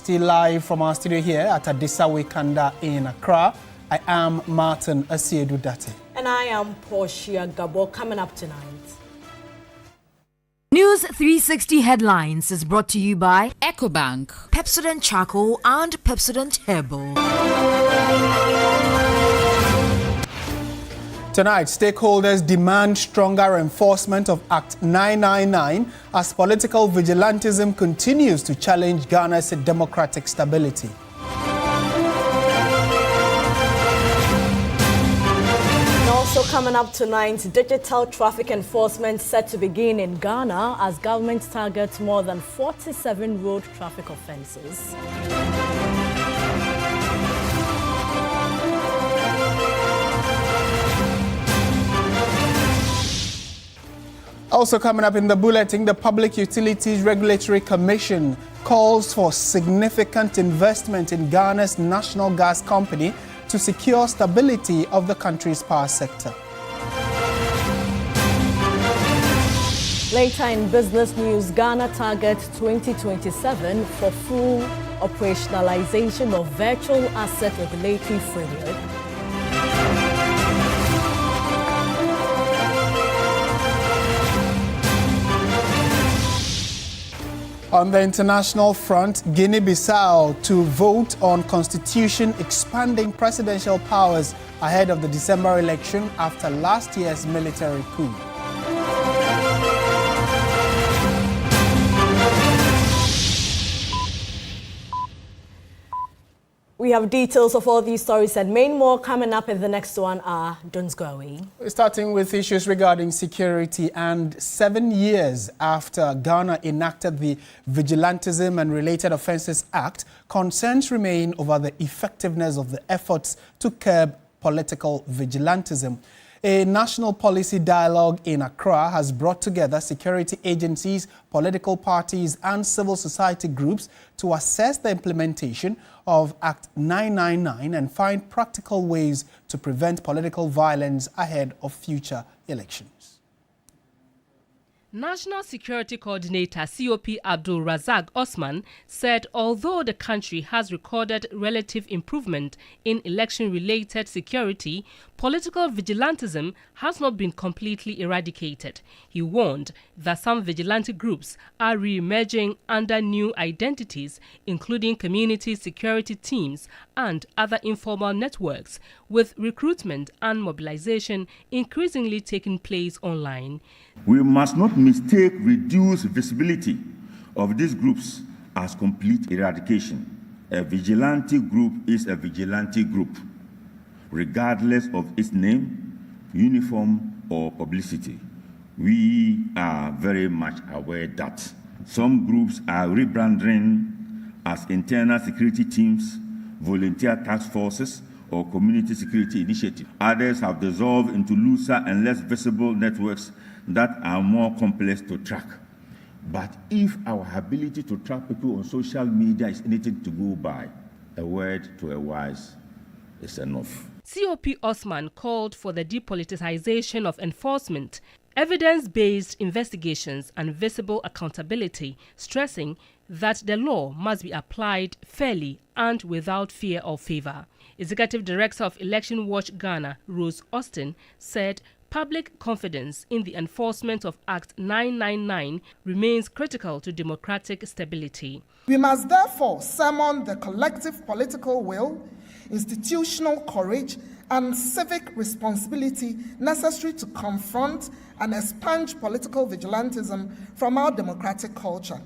360 live from our studio here at Adisawe Kanda in Accra. I am Martin Asiedu Date. And I am Portia Gabo. Coming up tonight. News 360 Headlines is brought to you by EcoBank, Pepsodent Charcoal and Pepsodent Herbal. Tonight, stakeholders demand stronger enforcement of Act 999 as political vigilantism continues to challenge Ghana's democratic stability. Also coming up tonight, digital traffic enforcement set to begin in Ghana as government targets more than 47 road traffic offences. Also coming up in the bulletin, the Public Utilities Regulatory Commission calls for significant investment in Ghana's national gas company to secure stability of the country's power sector. Later in business news, Ghana targets 2027 for full operationalization of virtual asset regulatory framework. On the international front, Guinea-Bissau to vote on constitution expanding presidential powers ahead of the December election after last year's military coup. We have details of all these stories and many more coming up in the next 1 hour. Don't go away. Starting with issues regarding security, and 7 years after Ghana enacted the Vigilantism and Related Offences Act, concerns remain over the effectiveness of the efforts to curb political vigilantism. A national policy dialogue in Accra has brought together security agencies, political parties and civil society groups to assess the implementation of Act 999 and find practical ways to prevent political violence ahead of future elections. National Security Coordinator COP Abdul Razak Osman said although the country has recorded relative improvement in election-related security, political vigilantism has not been completely eradicated. He warned that some vigilante groups are re-emerging under new identities, including community security teams and other informal networks, with recruitment and mobilization increasingly taking place online. We must not mistake reduced visibility of these groups as complete eradication. A vigilante group is a vigilante group, regardless of its name, uniform, or publicity. We are very much aware that some groups are rebranding as internal security teams, volunteer task forces, or community security initiatives. Others have dissolved into looser and less visible networks that are more complex to track. But if our ability to track people on social media is anything to go by, a word to a wise is enough. COP Osman called for the depoliticization of enforcement, evidence-based investigations and visible accountability, stressing that the law must be applied fairly and without fear or favor. Executive Director of Election Watch Ghana, Rose Austin, said public confidence in the enforcement of Act 999 remains critical to democratic stability. We must therefore summon the collective political will, institutional courage, and civic responsibility necessary to confront and expunge political vigilantism from our democratic culture.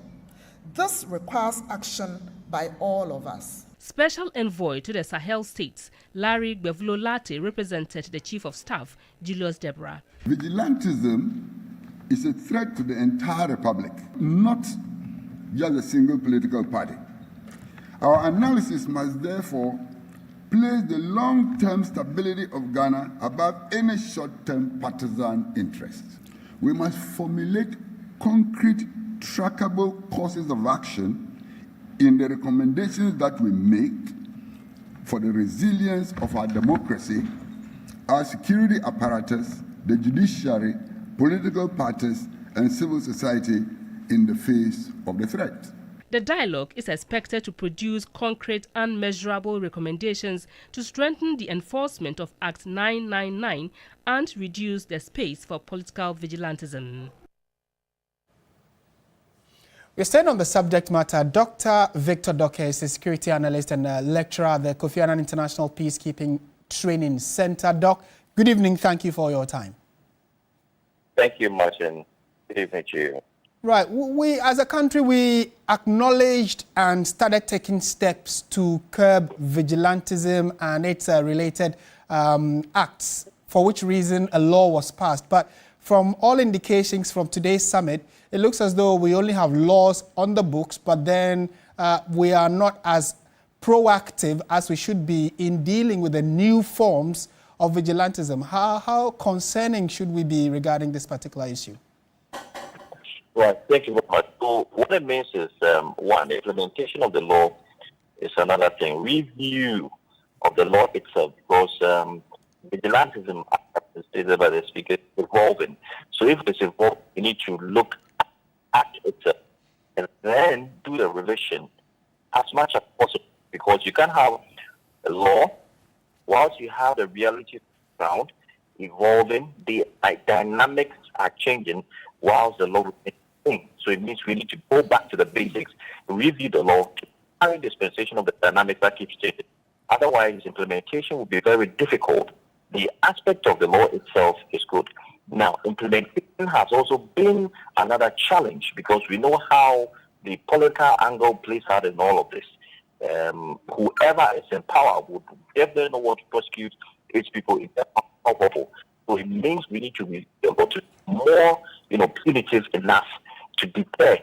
This requires action by all of us. Special Envoy to the Sahel States, Larry Gbevlo-Late, represented the Chief of Staff, Julius Deborah. Vigilantism is a threat to the entire republic, not just a single political party. Our analysis must therefore place the long-term stability of Ghana above any short-term partisan interests. We must formulate concrete, trackable courses of action in the recommendations that we make for the resilience of our democracy, our security apparatus, the judiciary, political parties, and civil society in the face of the threat. The dialogue is expected to produce concrete and measurable recommendations to strengthen the enforcement of Act 999 and reduce the space for political vigilantism. We're staying on the subject matter. Dr. Victor Doke is a security analyst and a lecturer at the Kofi Annan International Peacekeeping Training Center. Doc, good evening. Thank you for your time. Thank you much, and good evening to you. Right. We, as a country, we acknowledged and started taking steps to curb vigilantism and its related acts, for which reason a law was passed. But from all indications from today's summit, it looks as though we only have laws on the books, but then we are not as proactive as we should be in dealing with the new forms of vigilantism. How concerning should we be regarding this particular issue? Right, thank you very much. So what it means is, one, the implementation of the law is another thing. Review of the law itself, because vigilantism, as stated by the speaker, is evolving. So if it's evolving, we need to look at it and then do the revision as much as possible, because you can't have a law whilst you have the reality around evolving. The dynamics are changing whilst the law remains the same. So it means we need to go back to the basics, review the law, carry dispensation of the dynamics that keeps changing. Otherwise, implementation will be very difficult. The aspect of the law itself is good. Now, implementation has also been another challenge, because we know how the political angle plays out in all of this. Whoever is in power would definitely know what to prosecute its people in powerful. So it means we need to be able to more, punitive enough to deter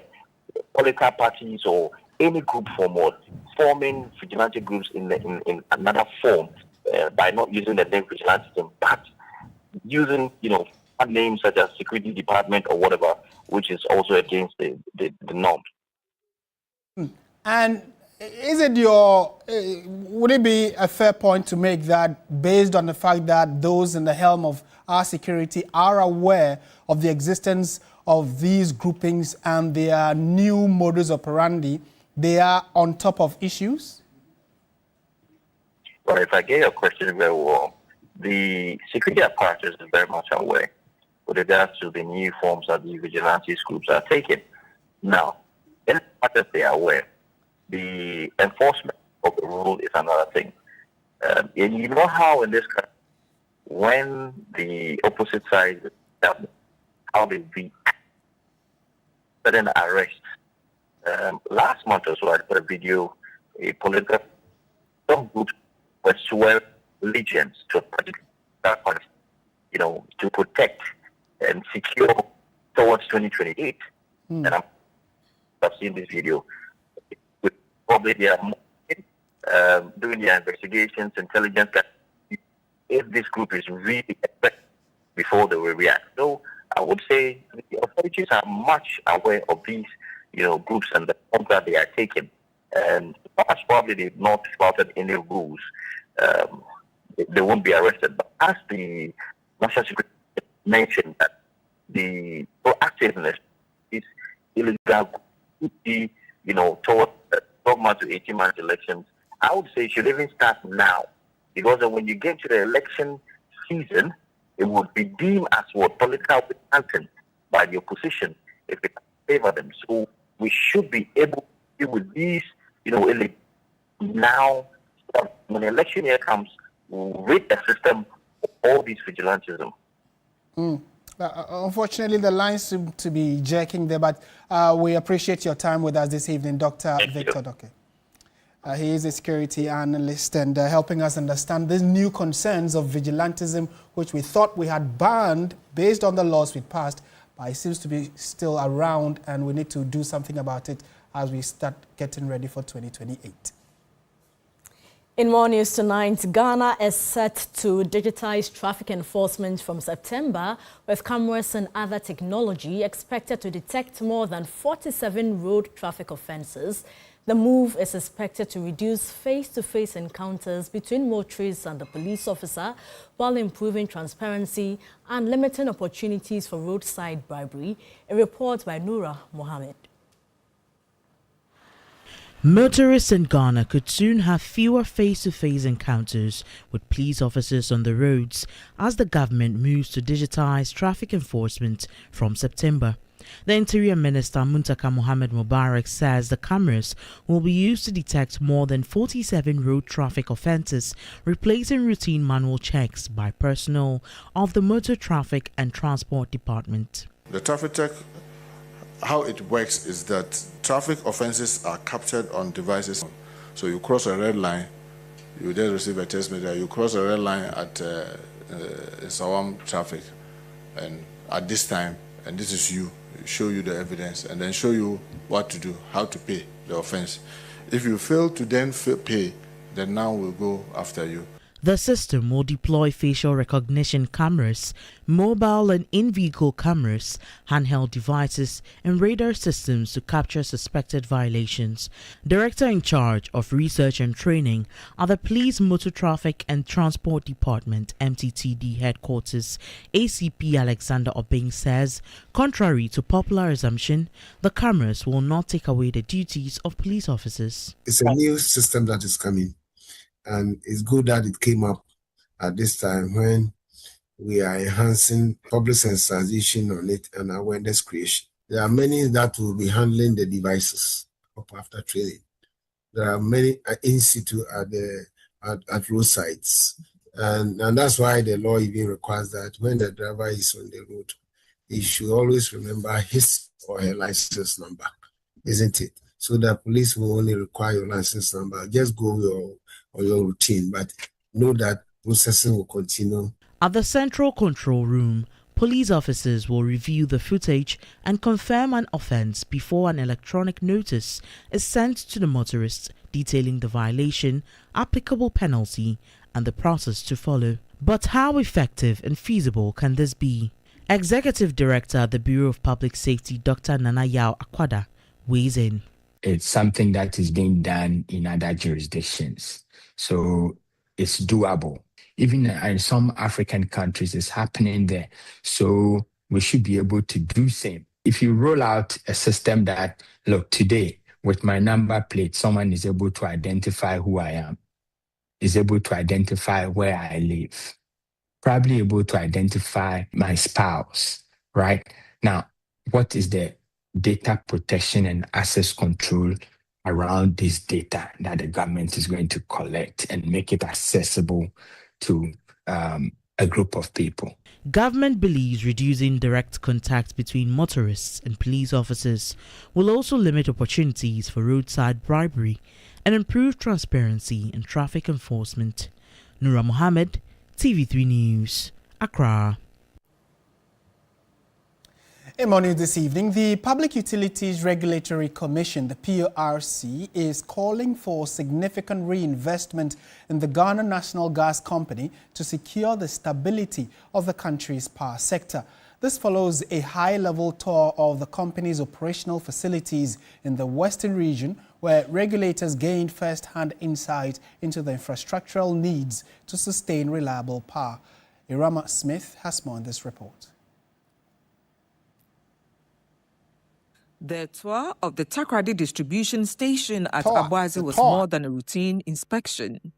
political parties or any group forming vigilante groups in another form by not using the name vigilantism, but using, names such as security department or whatever, which is also against the norm. And is it would it be a fair point to make that, based on the fact that those in the helm of our security are aware of the existence of these groupings and their new modus operandi, they are on top of issues? Well, if I get your question very well, the security apparatus is very much aware with regards to the new forms that the vigilante groups are taking. Now, in as much as they are aware, the enforcement of the rule is another thing. And you know how in this country, when the opposite side, how they react, certain arrests. Last month or so, I put a video, a political, some groups were swearing allegiance to a particular party, to protect and secure towards 2028. And I've seen this video. Probably they are doing their investigations, intelligence, if this group is really effective before they will react. So I would say the authorities are much aware of these, groups and the forms that they are taking. And most probably they've not flouted any rules. They won't be arrested. But as the National Security mentioned, that the proactiveness is illegal, towards 12 months to 18 months elections, I would say it should even start now. Because when you get to the election season, it would be deemed as what political content by the opposition if it favor them. So we should be able to deal with these, now, when the election year comes, with the system of all these vigilantism. Unfortunately, the lines seem to be jerking there, but we appreciate your time with us this evening, Dr. Victor Doke. He is a security analyst and helping us understand these new concerns of vigilantism, which we thought we had banned based on the laws we passed, but it seems to be still around, and we need to do something about it as we start getting ready for 2028. In more news tonight, Ghana is set to digitize traffic enforcement from September, with cameras and other technology expected to detect more than 47 road traffic offences. The move is expected to reduce face-to-face encounters between motorists and the police officer, while improving transparency and limiting opportunities for roadside bribery. A report by Noura Mohammed. Motorists in Ghana could soon have fewer face-to-face encounters with police officers on the roads as the government moves to digitize traffic enforcement from September. The Interior Minister Muntaka Mohammed Mubarak says the cameras will be used to detect more than 47 road traffic offences, replacing routine manual checks by personnel of the Motor Traffic and Transport Department. The traffic check, how it works is that traffic offences are captured on devices. So you cross a red line, you then receive a text message. You cross a red line at Sawam traffic, and at this time, and this is you, show you the evidence, and then show you what to do, how to pay the offence. If you fail to then pay, then now we'll go after you. The system will deploy facial recognition cameras, mobile and in-vehicle cameras, handheld devices, and radar systems to capture suspected violations. Director in charge of research and training at the Police Motor Traffic and Transport Department (MTTD) headquarters, ACP Alexander Obeng says, contrary to popular assumption, the cameras will not take away the duties of police officers. It's a new system that is coming. And it's good that it came up at this time when we are enhancing public sensitization on it and awareness creation. There are many that will be handling the devices up after training. There are many in situ at roadsides. And that's why the law even requires that when the driver is on the road, he should always remember his or her license number, isn't it? So the police will only require your license number. Just go your routine, but know that processing will continue. At the Central Control Room, police officers will review the footage and confirm an offence before an electronic notice is sent to the motorist detailing the violation, applicable penalty, and the process to follow. But how effective and feasible can this be? Executive Director at the Bureau of Public Safety, Dr. Nana Yao Akwada, weighs in. It's something that is being done in other jurisdictions. So it's doable. Even in some African countries, it's happening there. So we should be able to do the same. If you roll out a system that, look, today, with my number plate, someone is able to identify who I am, is able to identify where I live, probably able to identify my spouse, right? Now, what is the data protection and access control around this data that the government is going to collect and make it accessible to a group of people? Government believes reducing direct contact between motorists and police officers will also limit opportunities for roadside bribery and improve transparency in traffic enforcement. Nura Mohammed, TV3 News, Accra. In morning this evening, the Public Utilities Regulatory Commission, the PURC, is calling for significant reinvestment in the Ghana National Gas Company to secure the stability of the country's power sector. This follows a high-level tour of the company's operational facilities in the Western region, where regulators gained first-hand insight into the infrastructural needs to sustain reliable power. Irama Smith has more on this report. The tour of the Takoradi distribution station at Abuazi was more than a routine inspection.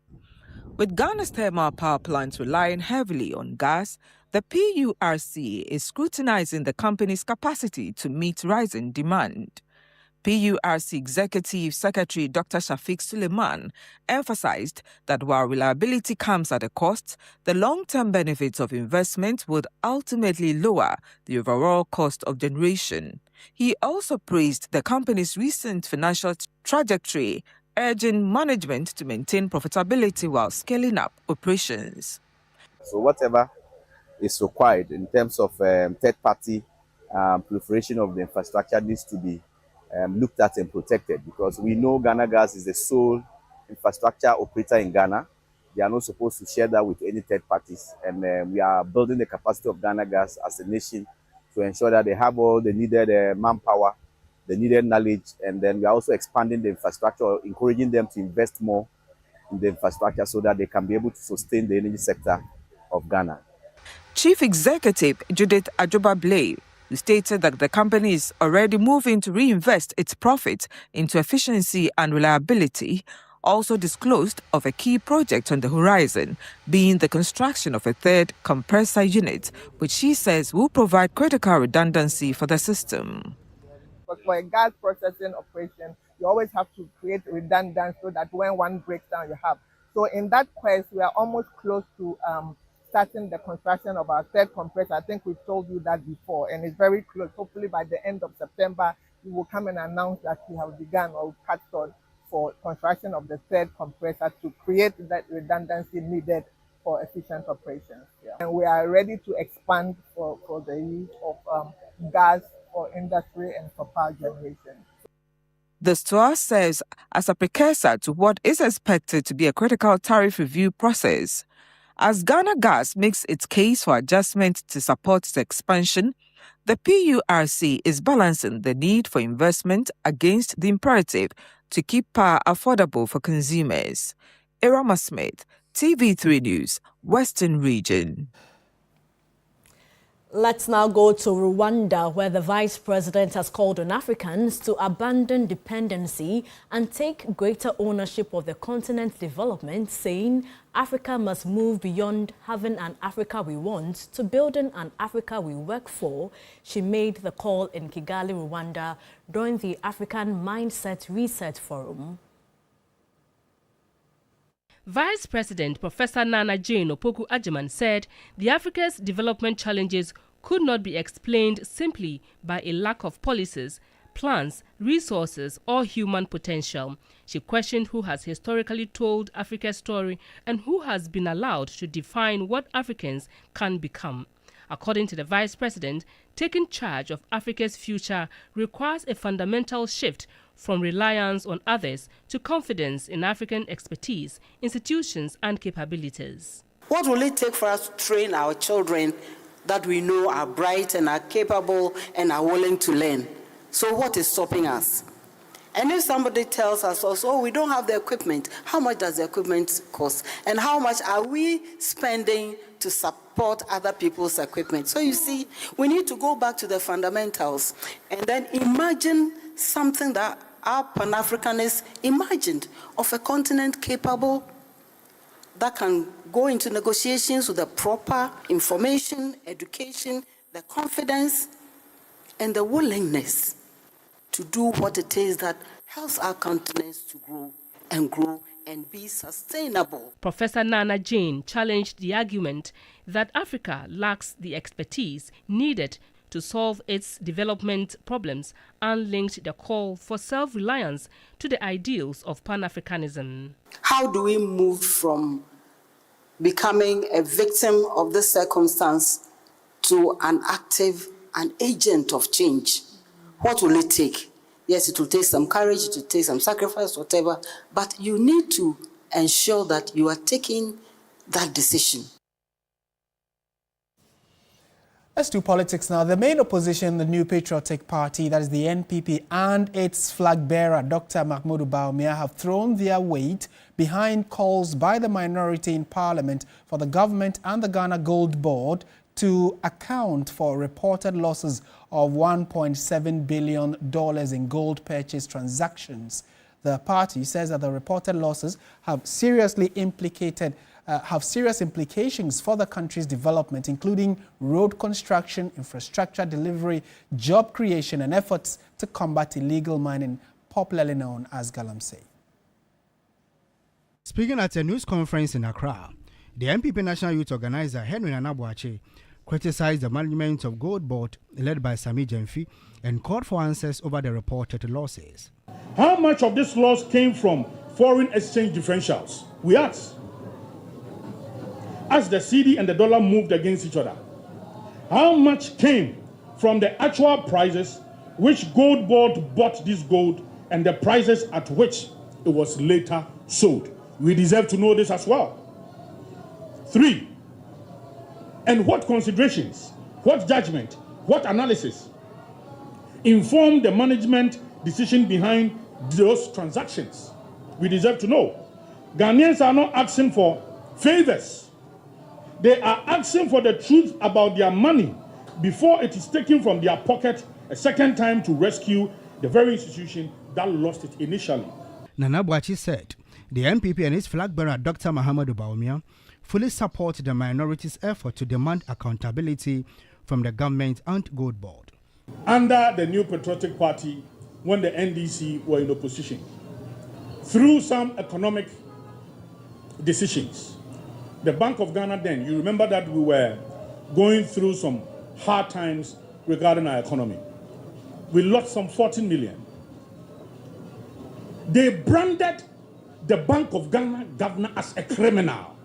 With Ghana's thermal power plants relying heavily on gas, the PURC is scrutinizing the company's capacity to meet rising demand. PURC Executive Secretary Dr. Shafiq Suleiman emphasized that while reliability comes at a cost, the long-term benefits of investment would ultimately lower the overall cost of generation. He also praised the company's recent financial trajectory, urging management to maintain profitability while scaling up operations. So whatever is required in terms of third-party proliferation of the infrastructure needs to be looked at and protected, because we know Ghana Gas is the sole infrastructure operator in Ghana. They are not supposed to share that with any third parties, and we are building the capacity of Ghana Gas as a nation to ensure that they have all the needed manpower, the needed knowledge, and then we are also expanding the infrastructure, encouraging them to invest more in the infrastructure so that they can be able to sustain the energy sector of Ghana. Chief Executive Judith Ajoba Blay who stated that the company is already moving to reinvest its profit into efficiency and reliability, also disclosed of a key project on the horizon, being the construction of a third compressor unit, which she says will provide critical redundancy for the system. But for a gas processing operation, you always have to create redundancy so that when one breaks down, you have. So in that quest, we are almost close to starting the construction of our third compressor. I think we've told you that before, and it's very close. Hopefully by the end of September, we will come and announce that we have begun or cut short for construction of the third compressor to create that redundancy needed for efficient operations. Yeah. And we are ready to expand for the use of gas for industry and for power generation. The STOA serves as a precursor to what is expected to be a critical tariff review process. As Ghana Gas makes its case for adjustment to support its expansion, the PURC is balancing the need for investment against the imperative to keep power affordable for consumers. Irama Smith, TV3 News, Western Region. Let's now go to Rwanda, where the Vice President has called on Africans to abandon dependency and take greater ownership of the continent's development, saying Africa must move beyond having an Africa we want to building an Africa we work for. She made the call in Kigali, Rwanda, during the African Mindset Reset Forum. Vice President Professor Nana Jane Opoku-Agyeman said the Africa's development challenges could not be explained simply by a lack of policies, plans, resources, or human potential. She questioned who has historically told Africa's story and who has been allowed to define what Africans can become. According to the Vice President, taking charge of Africa's future requires a fundamental shift from reliance on others to confidence in African expertise, institutions, and capabilities. What will it take for us to train our children that we know are bright and are capable and are willing to learn? So what is stopping us? And if somebody tells us also, oh, we don't have the equipment, how much does the equipment cost? And how much are we spending to support other people's equipment? So you see, we need to go back to the fundamentals and then imagine something that our Pan-Africanists imagined of a continent capable that can go into negotiations with the proper information, education, the confidence, and the willingness to do what it is that helps our continents to grow and be sustainable. Professor Nana Jane challenged the argument that Africa lacks the expertise needed to solve its development problems and linked the call for self-reliance to the ideals of Pan-Africanism. How do we move from becoming a victim of this circumstance to an active, an agent of change? What will it take? Yes, it will take some courage, it will take some sacrifice, whatever, but you need to ensure that you are taking that decision. Let's do politics now. The main opposition, the New Patriotic Party, that is the NPP, and its flag bearer, Dr. Mahmoud Bawumia, have thrown their weight behind calls by the minority in Parliament for the government and the Ghana Gold Board to account for reported losses of $1.7 billion in gold purchase transactions. The party says that the reported losses have serious implications for the country's development, including road construction, infrastructure delivery, job creation, and efforts to combat illegal mining, popularly known as galamsey. Speaking at a news conference in Accra, the NPP National Youth Organizer Henry Nanabuache criticized the management of Gold Board led by Sami Jemfi and called for answers over the reported losses. How much of this loss came from foreign exchange differentials? We asked. As the cedi and the dollar moved against each other, how much came from the actual prices which Gold Board bought this gold and the prices at which it was later sold? We deserve to know this as well. 3, and what considerations, what judgment, what analysis informed the management decision behind those transactions? We deserve to know. Ghanaians are not asking for favors. They are asking for the truth about their money before it is taken from their pocket a second time to rescue the very institution that lost it initially. Nana Boakye said the NPP and its flag bearer Dr. Mahamudu Bawumia fully support the minorities' effort to demand accountability from the government and Gold Board. Under the New Patriotic Party, when the NDC were in opposition, through some economic decisions, the Bank of Ghana then, you remember that we were going through some hard times regarding our economy. We lost some 14 million. They branded the Bank of Ghana governor as a criminal.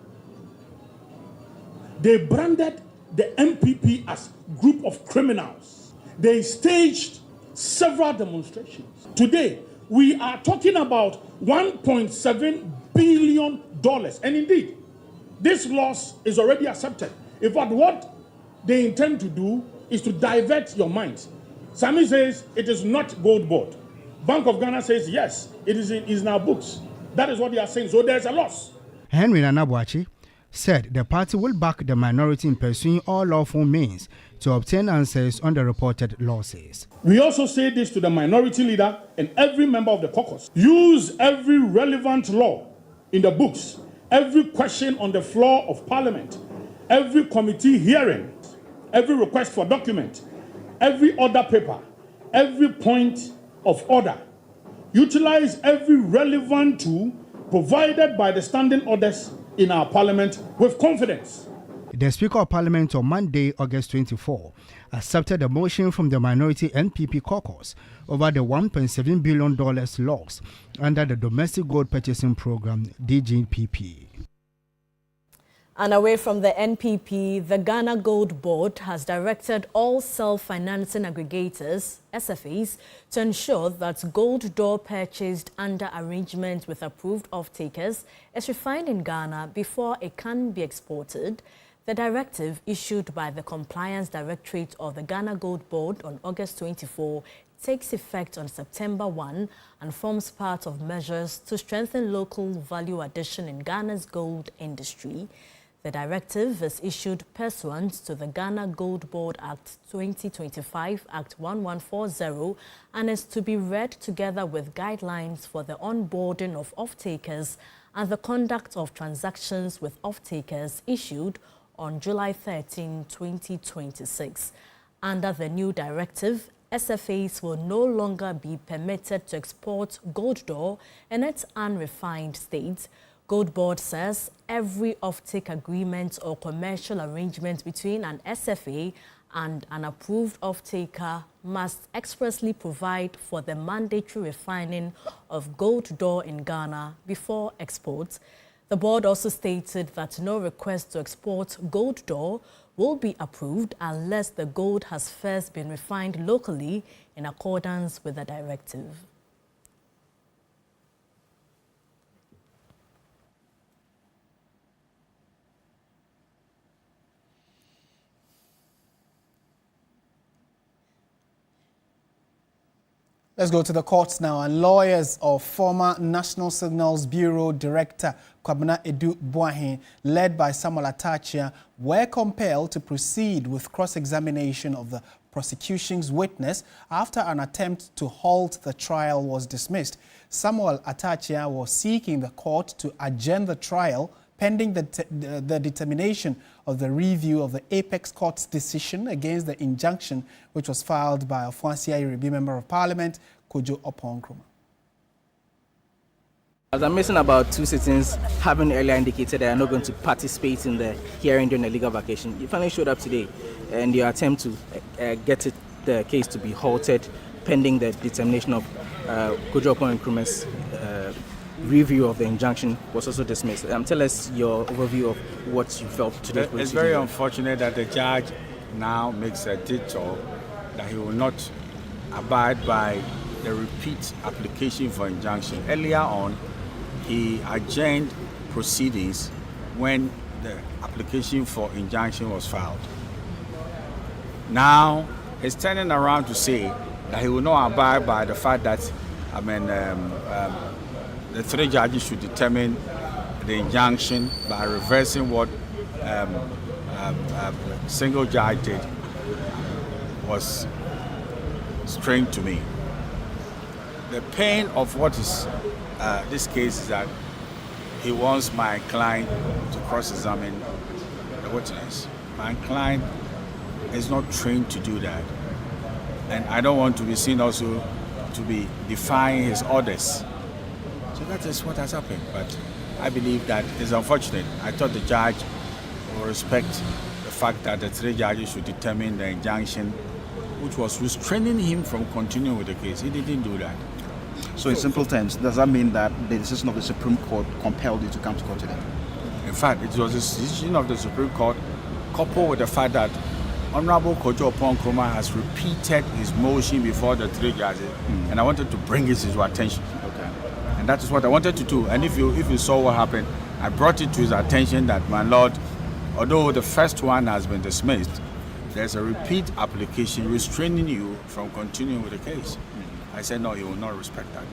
They branded the MPP as a group of criminals. They staged several demonstrations. Today, we are talking about $1.7 billion. And indeed, this loss is already accepted. In fact, what they intend to do is to divert your minds. Sami says it is not Gold Board. Bank of Ghana says yes, it is in our books. That is what they are saying. So there's a loss. Henry Nana Boakye said the party will back the minority in pursuing all lawful means to obtain answers on the reported losses. We also say this to the minority leader and every member of the caucus. Use every relevant law in the books, every question on the floor of Parliament, every committee hearing, every request for document, every order paper, every point of order. Utilize every relevant tool provided by the standing orders in our Parliament with confidence. The Speaker of Parliament on Monday, August 24, accepted a motion from the minority NPP caucus over the $1.7 billion loss under the Domestic Gold Purchasing Program, DGPP. And away from the NPP, the Ghana Gold Board has directed all self-financing aggregators, SFAs, to ensure that gold door purchased under arrangement with approved off-takers is refined in Ghana before it can be exported. The directive issued by the Compliance Directorate of the Ghana Gold Board on August 24 takes effect on September 1 and forms part of measures to strengthen local value addition in Ghana's gold industry. The directive is issued pursuant to the Ghana Gold Board Act 2025, Act 1140, and is to be read together with guidelines for the onboarding of off-takers and the conduct of transactions with off-takers issued on July 13, 2026. Under the new directive, SFAs will no longer be permitted to export gold door in its unrefined state. Gold Board says every off-take agreement or commercial arrangement between an SFA and an approved off-taker must expressly provide for the mandatory refining of gold door in Ghana before export. The board also stated that no request to export gold door will be approved unless the gold has first been refined locally in accordance with the directive. Let's go to the courts now. And lawyers of former National Signals Bureau Director Kwabena Edu Boahen, led by Samuel Atachia, were compelled to proceed with cross-examination of the prosecution's witness after an attempt to halt the trial was dismissed. Samuel Atachia was seeking the court to adjourn the trial pending the determination of the review of the Apex Court's decision against the injunction which was filed by Ofuasia Iribi Member of Parliament, Kojo Oponkroma. As I'm missing about 2 sittings, having earlier indicated they are not going to participate in the hearing during the legal vacation, you finally showed up today and your attempt to get the case to be halted pending the determination of Kojo Oponkroma's review of the injunction was also dismissed. Tell us your overview of what you felt today. It's very unfortunate that the judge now makes a detour that he will not abide by the repeat application for injunction. Earlier on, he adjourned proceedings when the application for injunction was filed. Now, he's turning around to say that he will not abide by the fact that, the 3 judges should determine the injunction by reversing what single judge did. was strange to me. The pain of what is this case is that he wants my client to cross-examine the witness. My client is not trained to do that. And I don't want to be seen also to be defying his orders. So that is what has happened. But I believe that it's unfortunate. I thought the judge will respect the fact that the 3 judges should determine the injunction, which was restraining him from continuing with the case. He didn't do that. So in simple terms, does that mean that the decision of the Supreme Court compelled you to come to court today? In fact, it was a decision of the Supreme Court coupled with the fact that Honorable Kojo Oppong-Nkrumah has repeated his motion before the 3 judges, and I wanted to bring it to his attention. Okay. And that is what I wanted to do. And if you saw what happened, I brought it to his attention that, my Lord, although the first one has been dismissed, there's a repeat application restraining you from continuing with the case. I said, no, he will not respect that.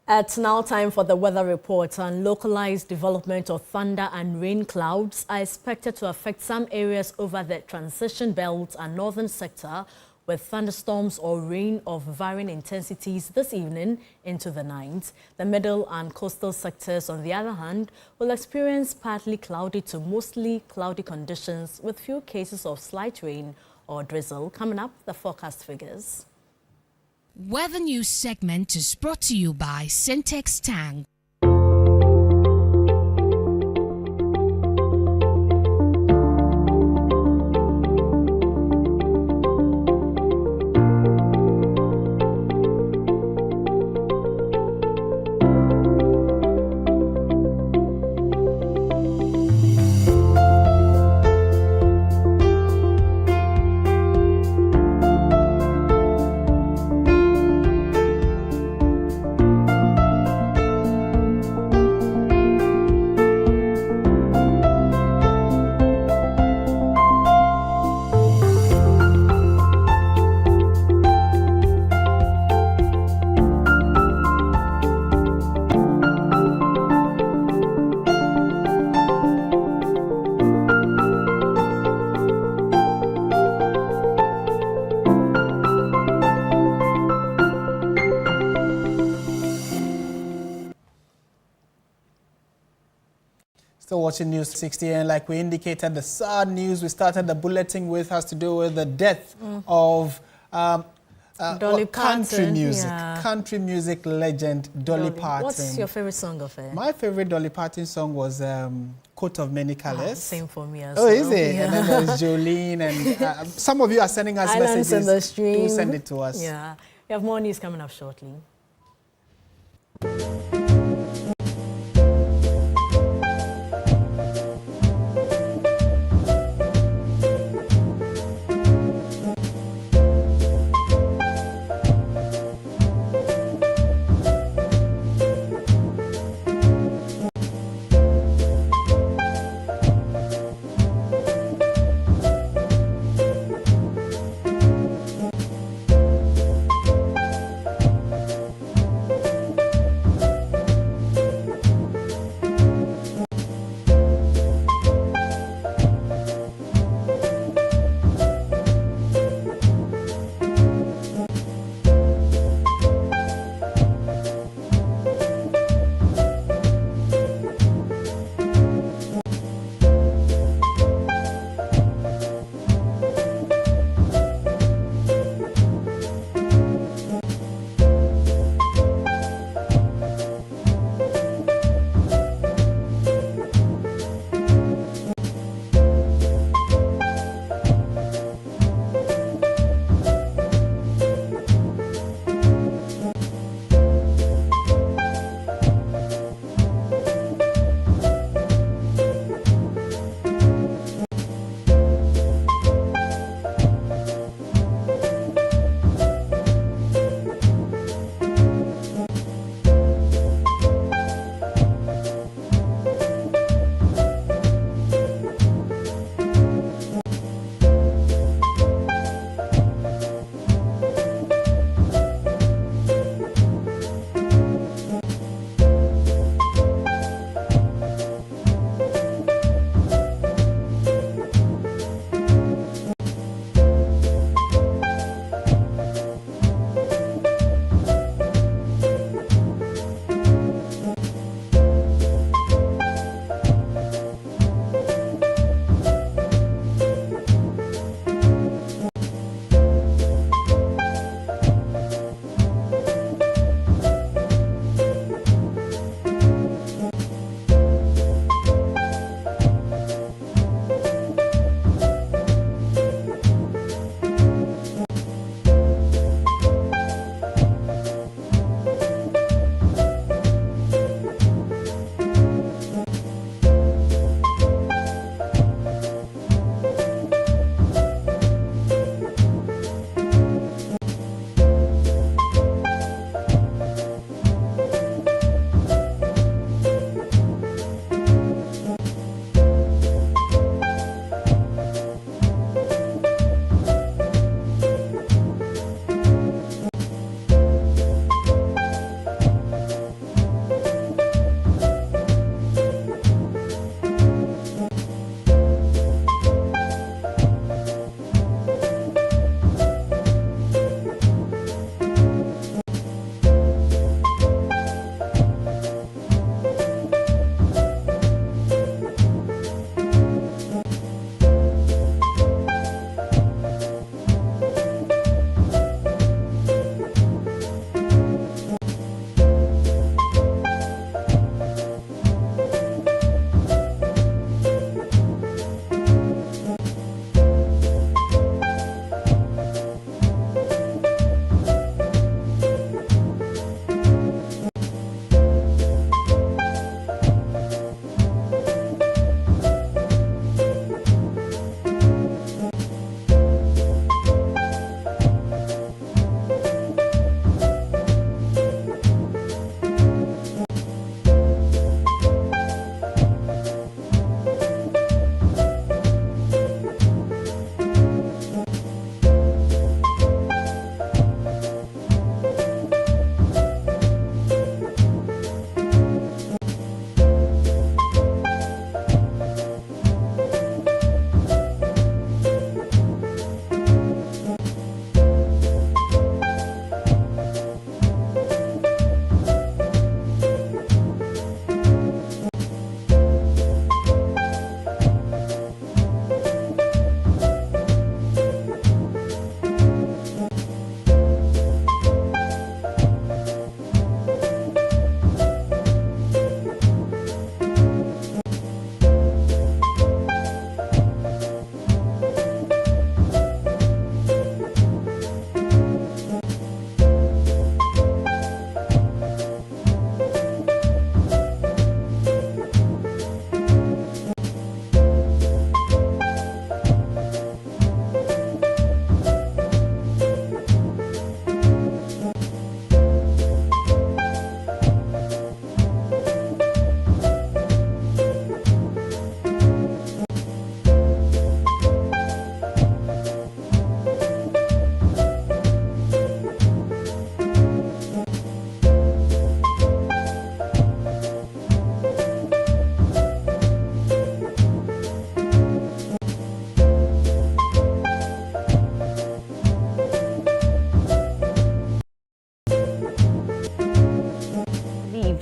It's now time for the weather report. And localized development of thunder and rain clouds are expected to affect some areas over the transition belt and northern sector, with thunderstorms or rain of varying intensities this evening into the night. The middle and coastal sectors, on the other hand, will experience partly cloudy to mostly cloudy conditions with few cases of slight rain or drizzle. Coming up, the forecast figures. Weather News segment is brought to you by Syntex Tank. Still watching News360, and like we indicated, the sad news we started the bulletin with has to do with the death of Dolly country Parton, music, yeah. country music legend Dolly Parton. What's your favorite song of her? My favorite Dolly Parton song was Coat of Many Colors. Same for me as well. well. Is it? Yeah. And then there's Jolene, and some of you are sending us Islands messages. in the Stream. Do send it to us. Yeah. We have more news coming up shortly.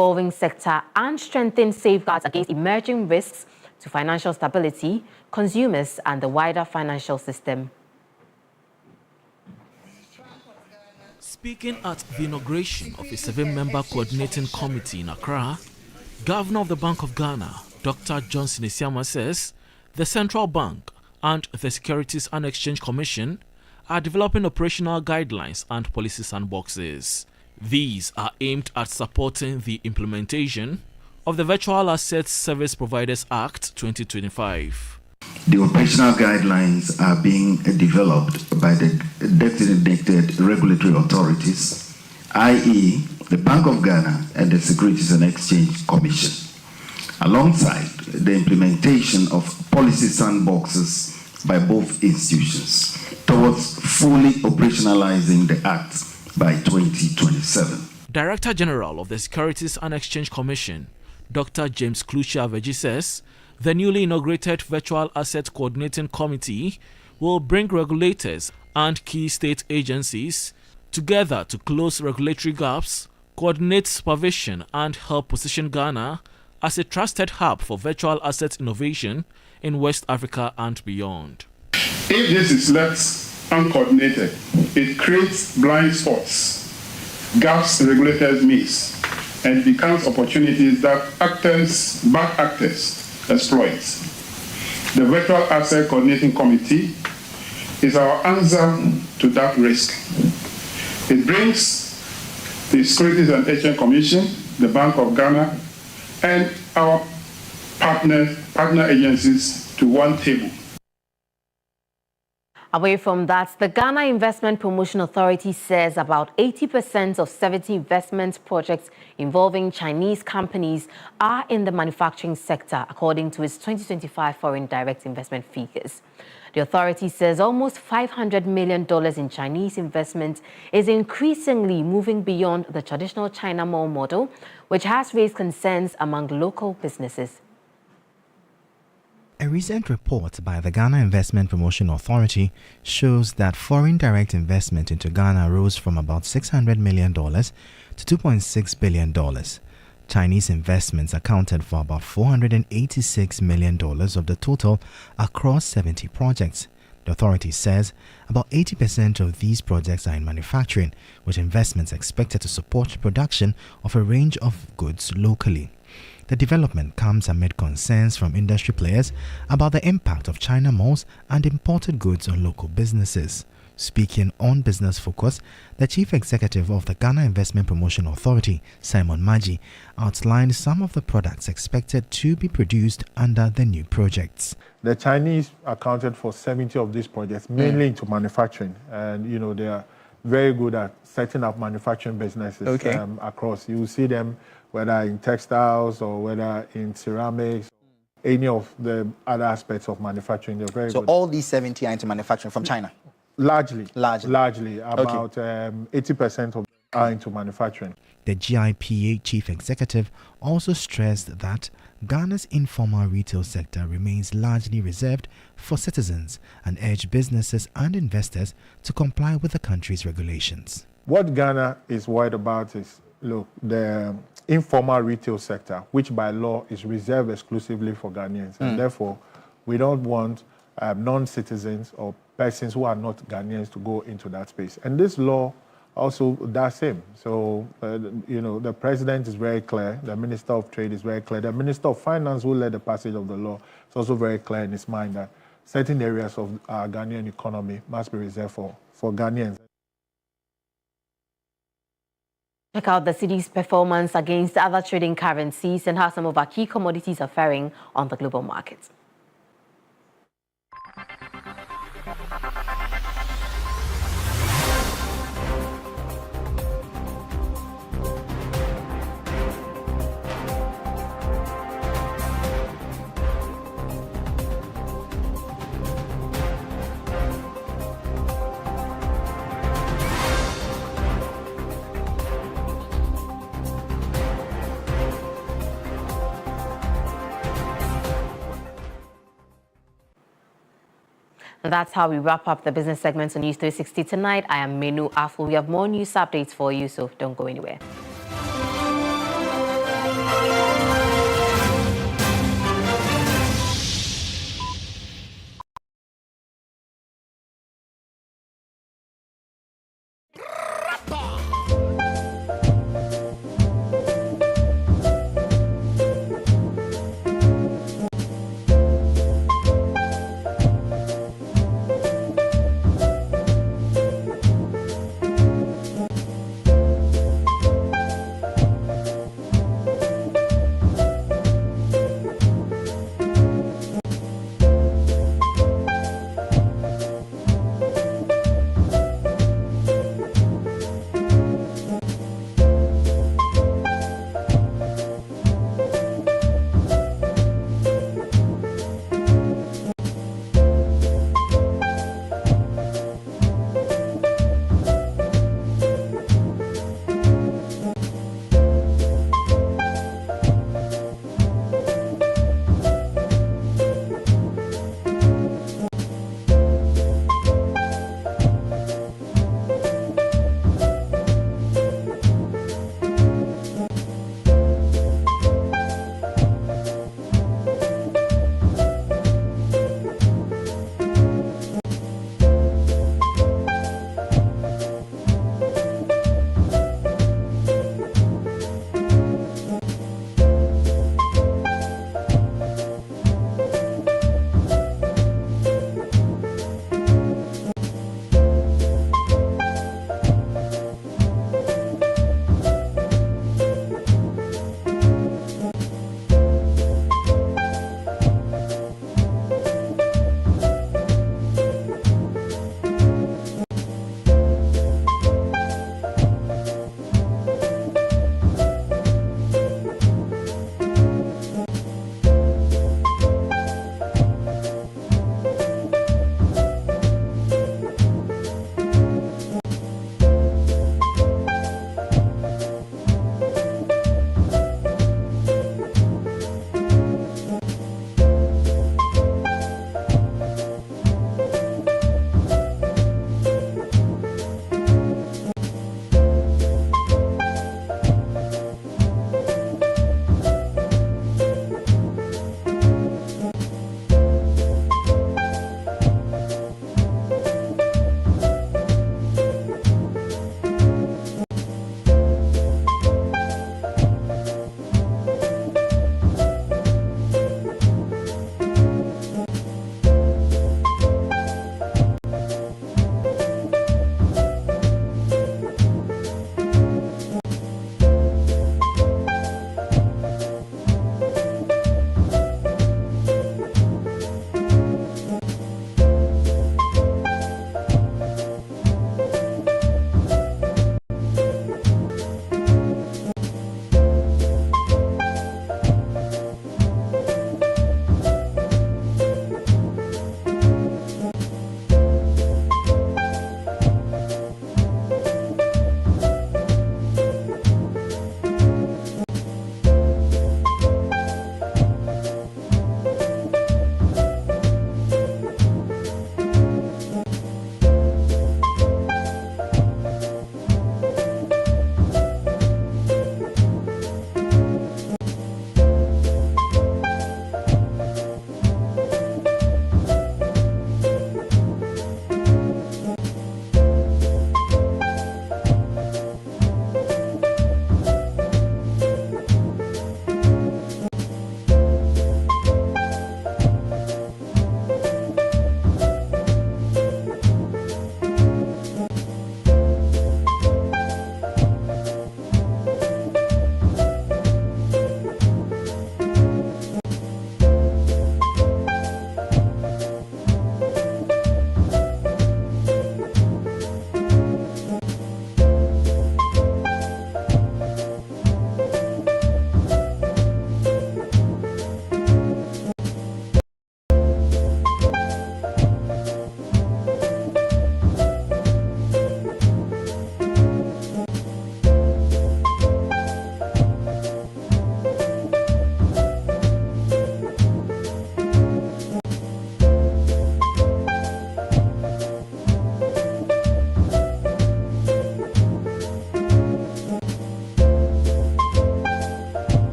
evolving sector and strengthen safeguards against emerging risks to financial stability, consumers, and the wider financial system. Speaking at the inauguration of a 7-member coordinating committee in Accra, Governor of the Bank of Ghana, Dr. Johnson Esiama, says the Central Bank and the Securities and Exchange Commission are developing operational guidelines and policy sandboxes. These are aimed at supporting the implementation of the Virtual Assets Service Providers Act 2025. The operational guidelines are being developed by the designated regulatory authorities, i.e. the Bank of Ghana and the Securities and Exchange Commission, alongside the implementation of policy sandboxes by both institutions towards fully operationalizing the Act by 2027. Director General of the Securities and Exchange Commission, Dr. James Klushi-Aveji, says the newly inaugurated Virtual Asset Coordinating Committee will bring regulators and key state agencies together to close regulatory gaps, coordinate supervision, and help position Ghana as a trusted hub for virtual asset innovation in West Africa and beyond. If this is left uncoordinated, it creates blind spots, gaps regulators miss, and becomes opportunities that bad actors exploit. The Virtual Asset Coordinating Committee is our answer to that risk. It brings the Securities and Exchange Commission, the Bank of Ghana, and our partner agencies to one table. Away from that, the Ghana Investment Promotion Authority says about 80% of 70 investment projects involving Chinese companies are in the manufacturing sector, according to its 2025 foreign direct investment figures. The authority says almost $500 million in Chinese investment is increasingly moving beyond the traditional China mall model, which has raised concerns among local businesses. A recent report by the Ghana Investment Promotion Authority shows that foreign direct investment into Ghana rose from about $600 million to $2.6 billion. Chinese investments accounted for about $486 million of the total across 70 projects. The authority says about 80% of these projects are in manufacturing, with investments expected to support production of a range of goods locally. The development comes amid concerns from industry players about the impact of China malls and imported goods on local businesses. Speaking on Business Focus, the Chief Executive of the Ghana Investment Promotion Authority, Simon Maggi, outlined some of the products expected to be produced under the new projects. The Chinese accounted for 70 of these projects, mainly into manufacturing. And, they are very good at setting up manufacturing businesses across. You will see them whether in textiles or whether in ceramics, any of the other aspects of manufacturing. They're very good. So all these 70 are into manufacturing from China? Largely. About 80% of them are into manufacturing. The GIPA chief executive also stressed that Ghana's informal retail sector remains largely reserved for citizens and urged businesses and investors to comply with the country's regulations. What Ghana is worried about is, look, the informal retail sector, which by law is reserved exclusively for Ghanaians. And therefore, we don't want non-citizens or persons who are not Ghanaians to go into that space. And this law also does same. So, the president is very clear. The Minister of Trade is very clear. The Minister of Finance, who led the passage of the law, is also very clear in his mind that certain areas of our Ghanaian economy must be reserved for Ghanaians. Check out the city's performance against other trading currencies and how some of our key commodities are faring on the global markets. And that's how we wrap up the business segments on News 360 tonight. I am Menu Afo. We have more news updates for you, so don't go anywhere.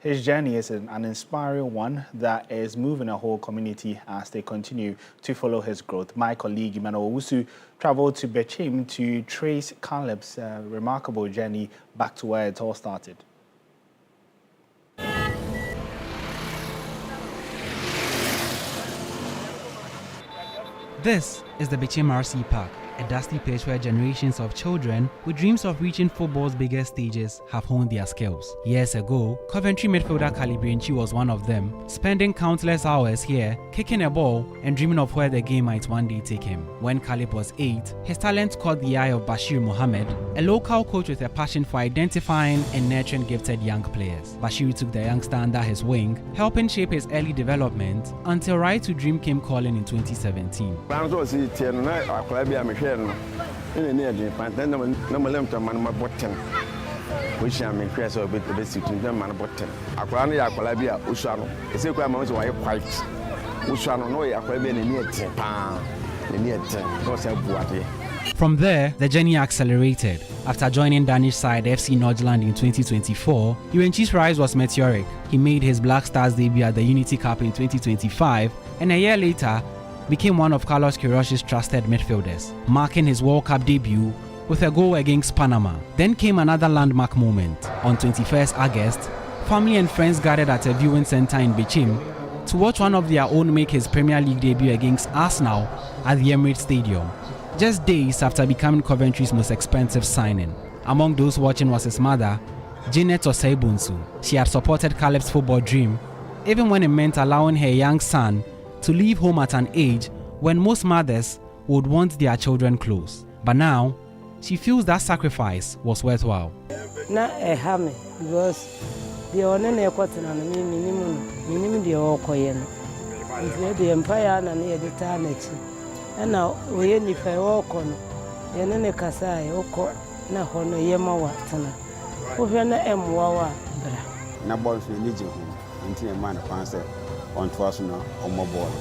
his journey is an inspiring one that is moving a whole community as they continue to follow his growth. My colleague Emmanuel Owusu traveled to Bechim to trace Caleb's remarkable journey back to where it all started. This is the Bechim RC Park, a dusty place where generations of children with dreams of reaching football's biggest stages have honed their skills. Years ago, Coventry midfielder Caleb Irenchi was one of them, spending countless hours here, kicking a ball and dreaming of where the game might one day take him. When Caleb was 8, his talent caught the eye of Bashir Mohammed, a local coach with a passion for identifying and nurturing gifted young players. Bashir took the youngster under his wing, helping shape his early development until Right to Dream came calling in 2017. From there, the journey accelerated. After joining Danish side FC Nordjylland in 2024, Irenchi's rise was meteoric. He made his Black Stars debut at the Unity Cup in 2025, and a year later, became one of Carlos Queiroz's trusted midfielders, marking his World Cup debut with a goal against Panama. Then came another landmark moment. On 21st August, family and friends gathered at a viewing center in Bechim to watch one of their own make his Premier League debut against Arsenal at the Emirates Stadium, just days after becoming Coventry's most expensive signing. Among those watching was his mother, Janet Osaibunsu. She had supported Caleb's football dream, even when it meant allowing her young son to leave home at an age when most mothers would want their children close. But now, she feels that sacrifice was worthwhile. Na ehame because the one na ekwote na minimum the okoye no. Nti the empire na na edita na chi. Na oye ni fe oko no. Ye ne kasa e oko na ho no ye ma wa tana. Wo hwe na emwa wa bra. Na ball so ni je ho. Nti e ma na kwan se on to us no ball.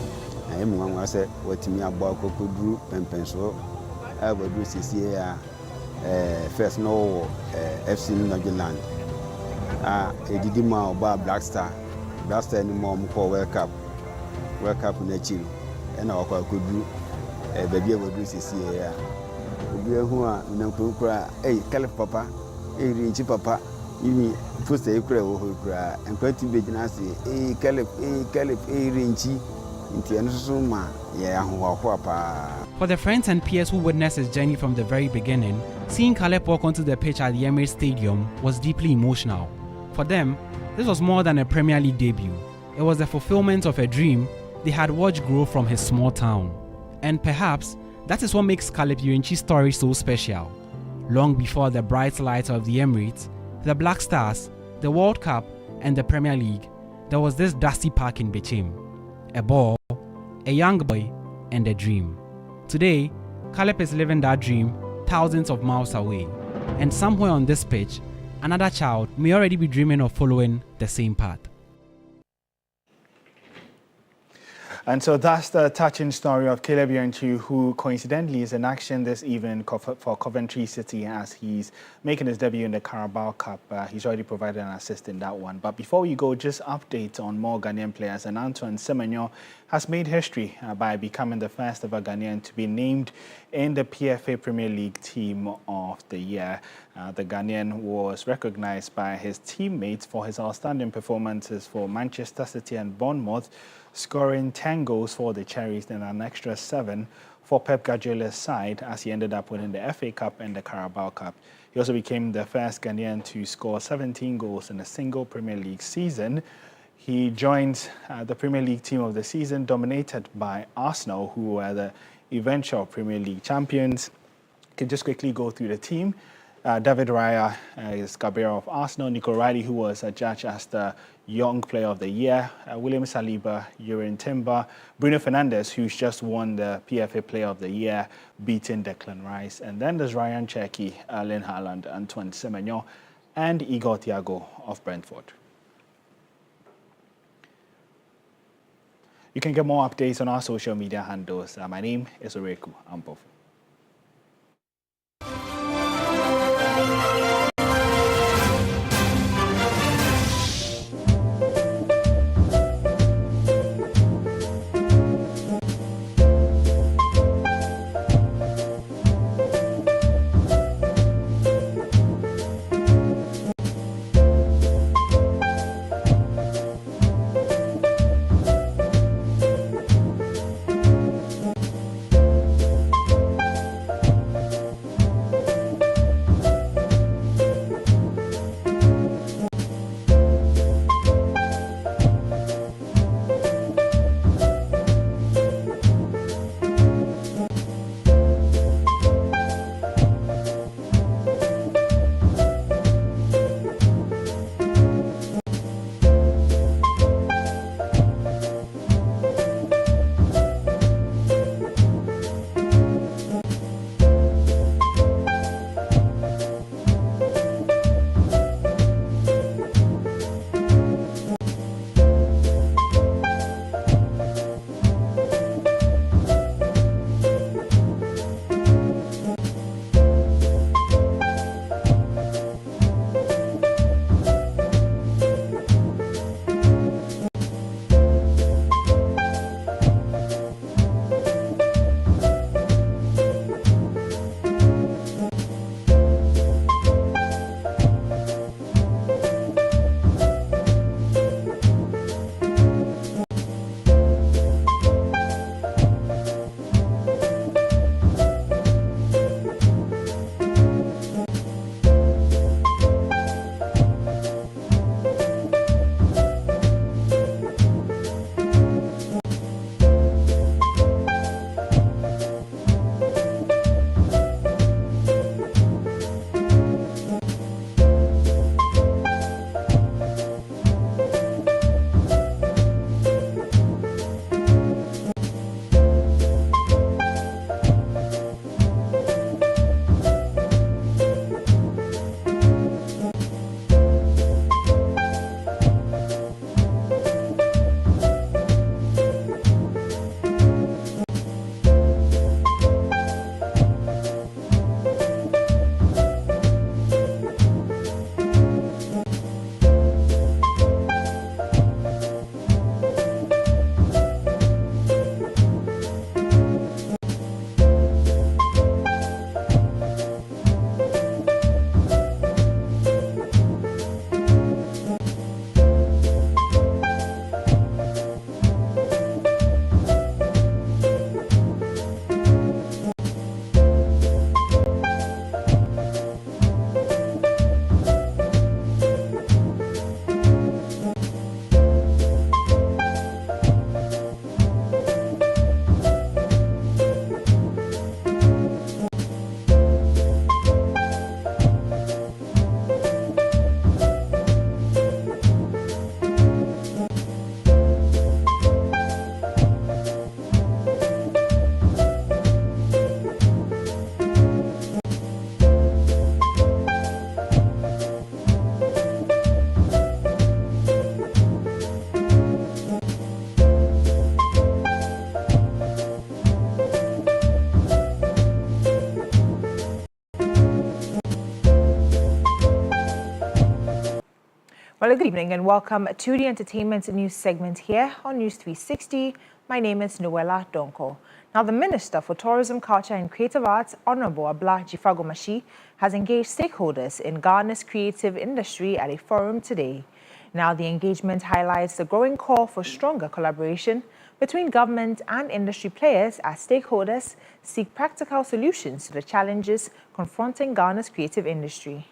Na emu nwa se watimi agba kokoduru pempenso abadu sisi ya first no FC Nordjylland edidi ma oba Black Star ni mo ko World Cup na chiru na okwa koduru baby abadu sisi ya obi ehu a na nkura Caleb papa Irenchi papa Yimi poster ekura wo kura enkwati begina se Caleb Irenchi nti eno so ma ye ahoho pa. For the friends and peers who witnessed his journey from the very beginning, seeing Caleb walk onto the pitch at the Emirates Stadium was deeply emotional. For them, this was more than a Premier League debut. It was the fulfillment of a dream they had watched grow from his small town. And perhaps that is what makes Caleb Irenchi's story so special. Long before the bright light of the Emirates, the Black Stars, the World Cup, and the Premier League, there was this dusty park in Bechim. A ball, a young boy, and a dream. Today, Caleb is living that dream thousands of miles away. And somewhere on this pitch, another child may already be dreaming of following the same path. And so that's the touching story of Caleb Irenchi, who coincidentally is in action this evening for Coventry City as he's making his debut in the Carabao Cup. He's already provided an assist in that one. But before we go, just update on more Ghanaian players. And Antoine Semenyo has made history by becoming the first ever Ghanaian to be named in the PFA Premier League Team of the Year. The Ghanaian was recognized by his teammates for his outstanding performances for Manchester City and Bournemouth, scoring 10 goals for the Cherries and an extra 7 for Pep Guardiola's side as he ended up winning the FA Cup and the Carabao Cup. He also became the first Ghanaian to score 17 goals in a single Premier League season. He joined the Premier League team of the season, dominated by Arsenal, who were the eventual Premier League champions. You can just quickly go through the team. David Raya is Gabriel of Arsenal, Nico Riley, who was judged as the Young Player of the Year, William Saliba, Urin Timber, Bruno Fernandes, who's just won the PFA Player of the Year, beating Declan Rice. And then there's Ryan Cherki, Erling Haaland, Antoine Semenyo, and Igor Thiago of Brentford. You can get more updates on our social media handles. My name is Oreku Ampofu. Well, good evening and welcome to the entertainment news segment here on News 360. My name is Noella Donko. Now, the Minister for Tourism, Culture and Creative Arts, Honorable Abla Jifagomashi, has engaged stakeholders in Ghana's creative industry at a forum today. Now, the engagement highlights the growing call for stronger collaboration between government and industry players as stakeholders seek practical solutions to the challenges confronting Ghana's creative industry.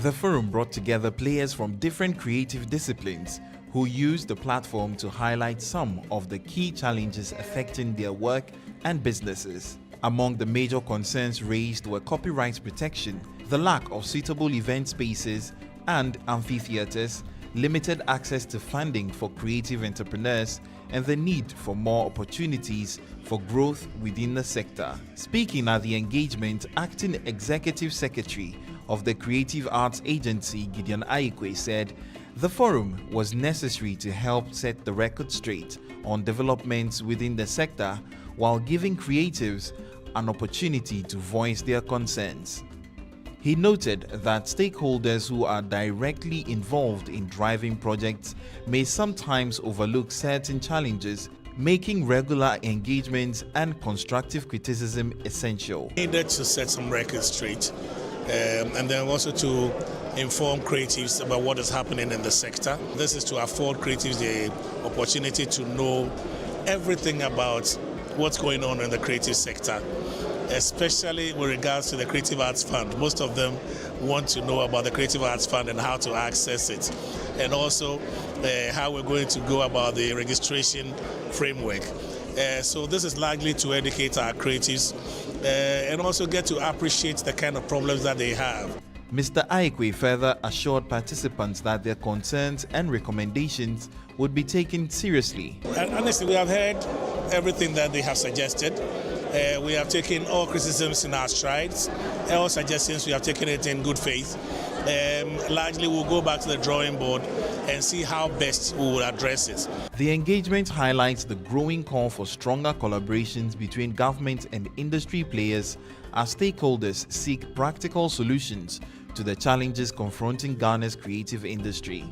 The forum brought together players from different creative disciplines who used the platform to highlight some of the key challenges affecting their work and businesses. Among the major concerns raised were copyright protection, the lack of suitable event spaces and amphitheaters, limited access to funding for creative entrepreneurs, and the need for more opportunities for growth within the sector. Speaking at the engagement, Acting Executive Secretary of the Creative Arts Agency, Gideon Aikwe, said the forum was necessary to help set the record straight on developments within the sector while giving creatives an opportunity to voice their concerns. He noted that stakeholders who are directly involved in driving projects may sometimes overlook certain challenges, making regular engagements and constructive criticism essential. Needed to set some records straight and then also to inform creatives about what is happening in the sector. This is to afford creatives the opportunity to know everything about what's going on in the creative sector, especially with regards to the Creative Arts Fund. Most of them want to know about the Creative Arts Fund and how to access it, and also how we're going to go about the registration framework. So this is largely to educate our creatives and also get to appreciate the kind of problems that they have. Mr. Aikwe further assured participants that their concerns and recommendations would be taken seriously. And honestly, we have heard everything that they have suggested. We have taken all criticisms in our strides, all suggestions, we have taken it in good faith. Largely, we'll go back to the drawing board and see how best we will address it. The engagement highlights the growing call for stronger collaborations between government and industry players as stakeholders seek practical solutions to the challenges confronting Ghana's creative industry.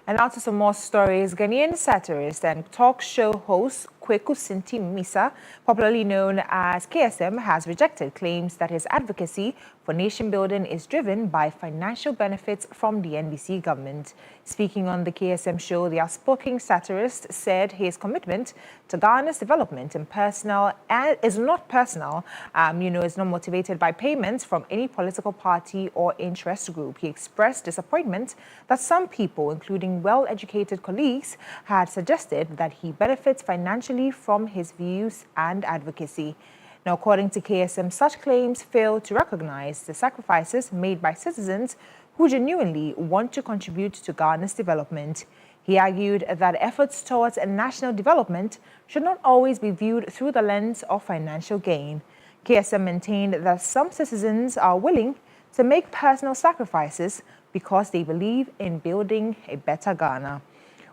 And now to some more stories. Ghanaian satirist and talk show host Kweku Sinti Misa, popularly known as KSM, has rejected claims that his advocacy for nation building is driven by financial benefits from the NDC government. Speaking on the KSM show, the outspoken satirist said his commitment to Ghana's development is not personal, is not motivated by payments from any political party or interest group. He expressed disappointment that some people, including well-educated colleagues, had suggested that he benefits financially from his views and advocacy. Now, according to KSM, such claims fail to recognize the sacrifices made by citizens who genuinely want to contribute to Ghana's development. He argued that efforts towards a national development should not always be viewed through the lens of financial gain. KSM maintained that some citizens are willing to make personal sacrifices because they believe in building a better Ghana.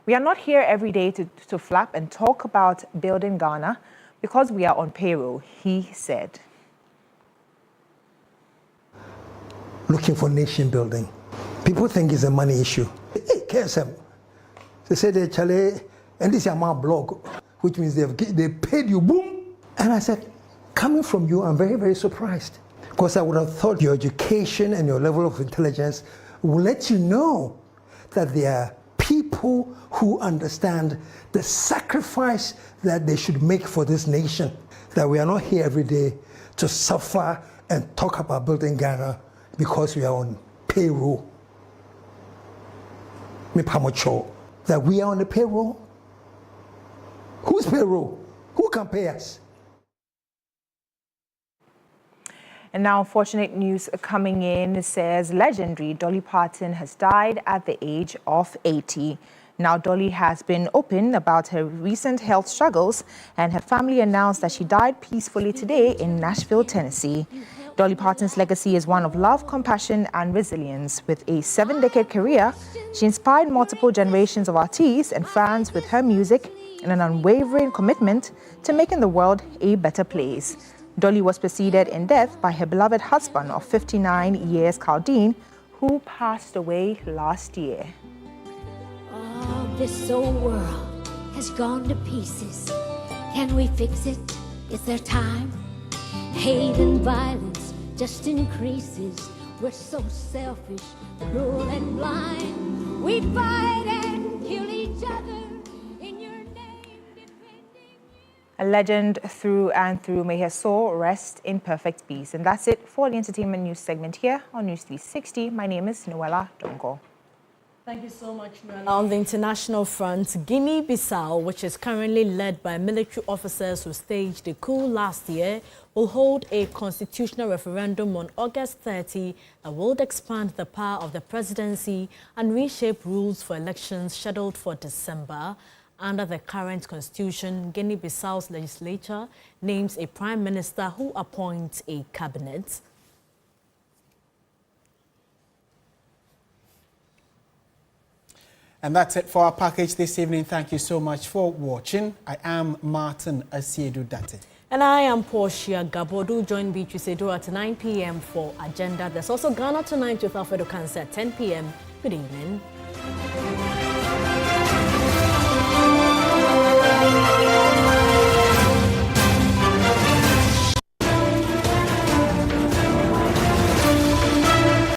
We are not here every day to flap and talk about building Ghana because we are on payroll, he said. Looking for nation building. People think it's a money issue. Hey, KSM, they say they chale, and this is my blog, which means they paid you, boom. And I said, coming from you, I'm very, very surprised. Because I would have thought your education and your level of intelligence will let you know that there are people who understand the sacrifice that they should make for this nation. That we are not here every day to suffer and talk about building Ghana because we are on payroll. That we are on the payroll. Whose payroll? Who can pay us? And now, unfortunate news coming in. It says legendary Dolly Parton has died at the age of 80. Now, Dolly has been open about her recent health struggles, and her family announced that she died peacefully today in Nashville, Tennessee. Dolly Parton's legacy is one of love, compassion, and resilience. With a 7-decade career, she inspired multiple generations of artists and fans with her music and an unwavering commitment to making the world a better place. Dolly was preceded in death by her beloved husband of 59 years, Caldine, who passed away last year. Oh, this old world has gone to pieces. Can we fix it? Is there time? Hate and violence just increases. We're so selfish, cruel and blind. We fight and kill each other in your name. A legend through and through. May her soul rest in perfect peace. And that's it for the entertainment news segment here on News 360. My name is Noella Dongo. Thank you so much, Noella. On the international front, Guinea-Bissau, which is currently led by military officers who staged a coup last year, will hold a constitutional referendum on August 30 that will expand the power of the presidency and reshape rules for elections scheduled for December. Under the current constitution, Guinea-Bissau's legislature names a prime minister who appoints a cabinet. And that's it for our package this evening. Thank you so much for watching. I am Martin Asiedu Date. And I am Portia Gabodu. Join Beatrice Edo at 9 p.m. for Agenda. There's also Ghana Tonight with Alfredo Cancer at 10 p.m. Good evening.